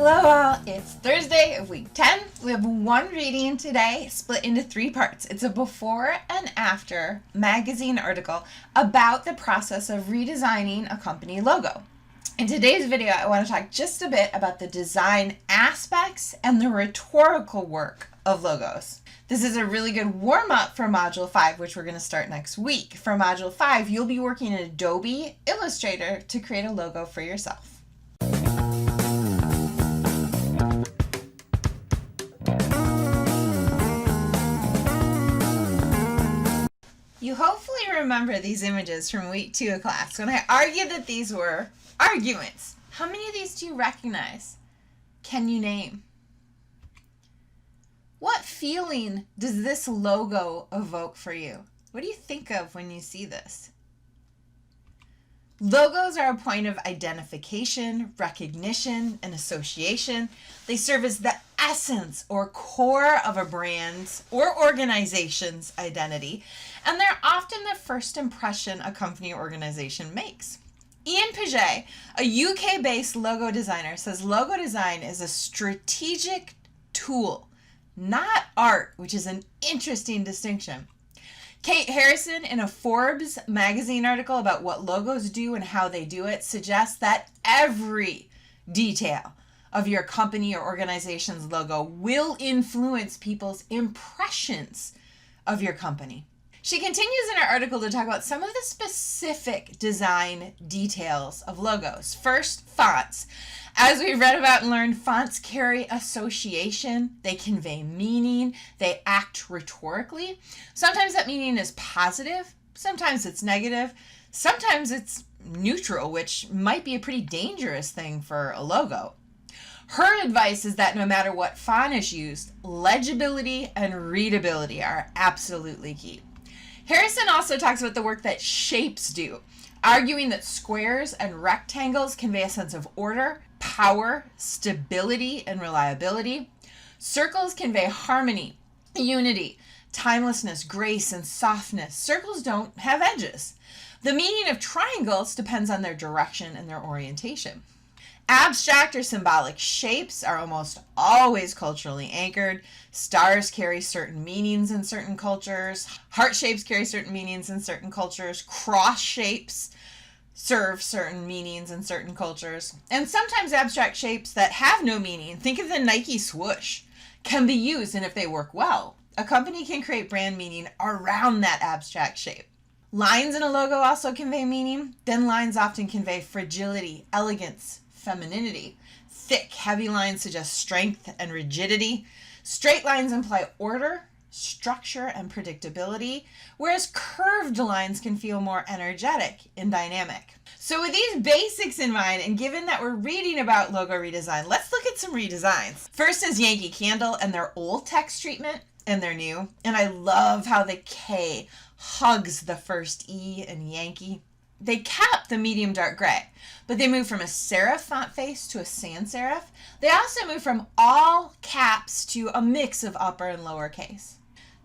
Hello all, it's Thursday of week 10. We have one reading today split into 3 parts. It's a before and after magazine article about the process of redesigning a company logo. In today's video, I want to talk just a bit about the design aspects and the rhetorical work of logos. This is a really good warm-up for Module 5, which we're going to start next week. For Module 5, you'll be working in Adobe Illustrator to create a logo for yourself. You hopefully remember these images from week 2 of class when I argued that these were arguments. How many of these do you recognize? Can you name? What feeling does this logo evoke for you? What do you think of when you see this? Logos are a point of identification, recognition, and association. They serve as the essence or core of a brand's or organization's identity, and they're often the first impression a company or organization makes. Ian Paget, a UK-based logo designer, says logo design is a strategic tool, not art, which is an interesting distinction. Kate Harrison, in a Forbes magazine article about what logos do and how they do it, suggests that every detail of your company or organization's logo will influence people's impressions of your company. She continues in her article to talk about some of the specific design details of logos. First, fonts. As we've read about and learned, fonts carry association, they convey meaning, they act rhetorically. Sometimes that meaning is positive, sometimes it's negative, sometimes it's neutral, which might be a pretty dangerous thing for a logo. Her advice is that no matter what font is used, legibility and readability are absolutely key. Harrison also talks about the work that shapes do, arguing that squares and rectangles convey a sense of order, power, stability, and reliability. Circles convey harmony, unity, timelessness, grace, and softness. Circles don't have edges. The meaning of triangles depends on their direction and their orientation. Abstract or symbolic shapes are almost always culturally anchored. Stars carry certain meanings in certain cultures. Heart shapes carry certain meanings in certain cultures. Cross shapes serve certain meanings in certain cultures. And sometimes abstract shapes that have no meaning, think of the Nike swoosh, can be used, and if they work well, a company can create brand meaning around that abstract shape. Lines in a logo also convey meaning. Thin lines often convey fragility, elegance, femininity. Thick, heavy lines suggest strength and rigidity. Straight lines imply order, structure, and predictability, whereas curved lines can feel more energetic and dynamic. So with these basics in mind, and given that we're reading about logo redesign, let's look at some redesigns. First is Yankee Candle and their old text treatment and their new. And I love how the K hugs the first E in Yankee. They kept the medium dark gray, but they moved from a serif font face to a sans serif. They also moved from all caps to a mix of upper and lower case.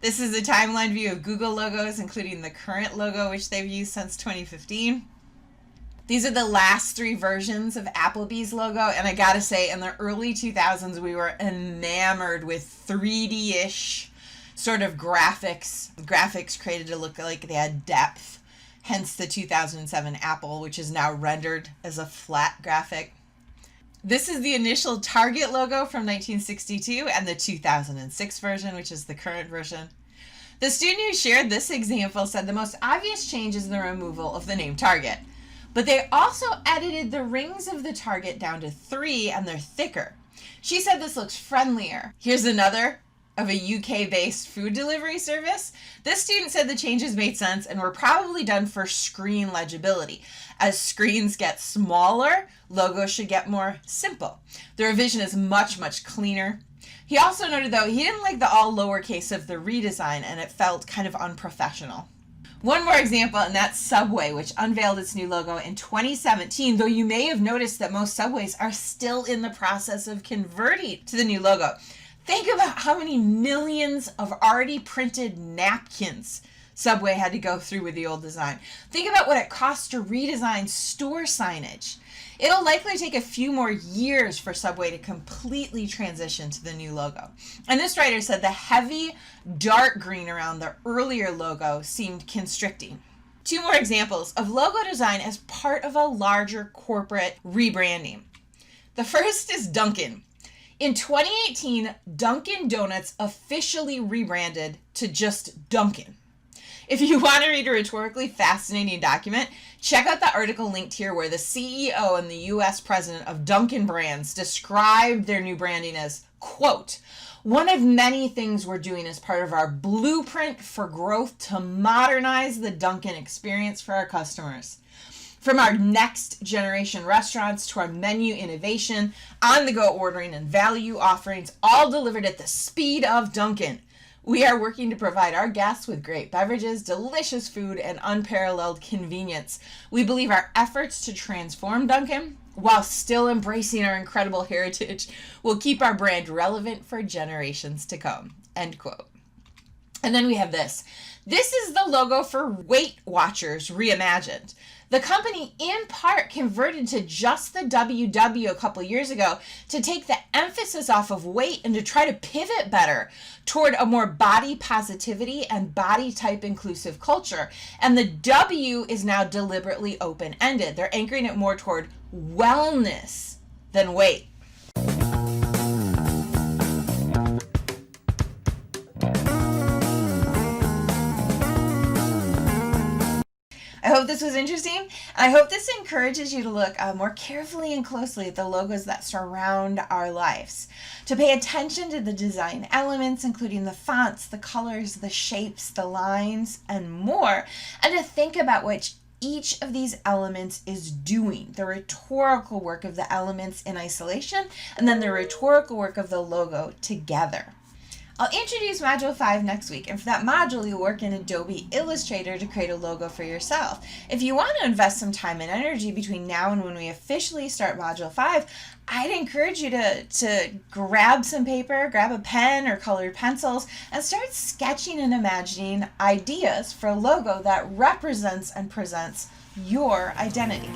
This is a timeline view of Google logos, including the current logo, which they've used since 2015. These are the last 3 versions of Applebee's logo, and I gotta say, in the early 2000s, we were enamored with 3D-ish sort of graphics. Graphics created to look like they had depth. Hence the 2007 Apple, which is now rendered as a flat graphic. This is the initial Target logo from 1962 and the 2006 version, which is the current version. The student who shared this example said the most obvious change is the removal of the name Target, but they also edited the rings of the Target down to 3 and they're thicker. She said this looks friendlier. Here's another of a UK-based food delivery service. This student said the changes made sense and were probably done for screen legibility. As screens get smaller, logos should get more simple. The revision is much, much cleaner. He also noted, though, he didn't like the all lowercase of the redesign and it felt kind of unprofessional. One more example, and that's Subway, which unveiled its new logo in 2017, though you may have noticed that most Subways are still in the process of converting to the new logo. Think about how many millions of already printed napkins Subway had to go through with the old design. Think about what it costs to redesign store signage. It'll likely take a few more years for Subway to completely transition to the new logo. And this writer said the heavy dark green around the earlier logo seemed constricting. Two more examples of logo design as part of a larger corporate rebranding. The first is Dunkin'. In 2018, Dunkin' Donuts officially rebranded to just Dunkin'. If you want to read a rhetorically fascinating document, check out the article linked here where the CEO and the US president of Dunkin' Brands described their new branding as, quote, one of many things we're doing as part of our blueprint for growth to modernize the Dunkin' experience for our customers. From our next generation restaurants to our menu innovation, on-the-go ordering, and value offerings, all delivered at the speed of Dunkin'. We are working to provide our guests with great beverages, delicious food, and unparalleled convenience. We believe our efforts to transform Dunkin', while still embracing our incredible heritage, will keep our brand relevant for generations to come. End quote. And then we have this. This is the logo for Weight Watchers reimagined. The company, in part, converted to just the WW a couple years ago to take the emphasis off of weight and to try to pivot better toward a more body positivity and body type inclusive culture. And the W is now deliberately open-ended. They're anchoring it more toward wellness than weight. I hope this was interesting. I hope this encourages you to look more carefully and closely at the logos that surround our lives, to pay attention to the design elements, including the fonts, the colors, the shapes, the lines, and more, and to think about what each of these elements is doing, the rhetorical work of the elements in isolation, and then the rhetorical work of the logo together. I'll introduce Module 5 next week, and for that module, you'll work in Adobe Illustrator to create a logo for yourself. If you want to invest some time and energy between now and when we officially start Module 5, I'd encourage you to grab some paper, grab a pen or colored pencils, and start sketching and imagining ideas for a logo that represents and presents your identity.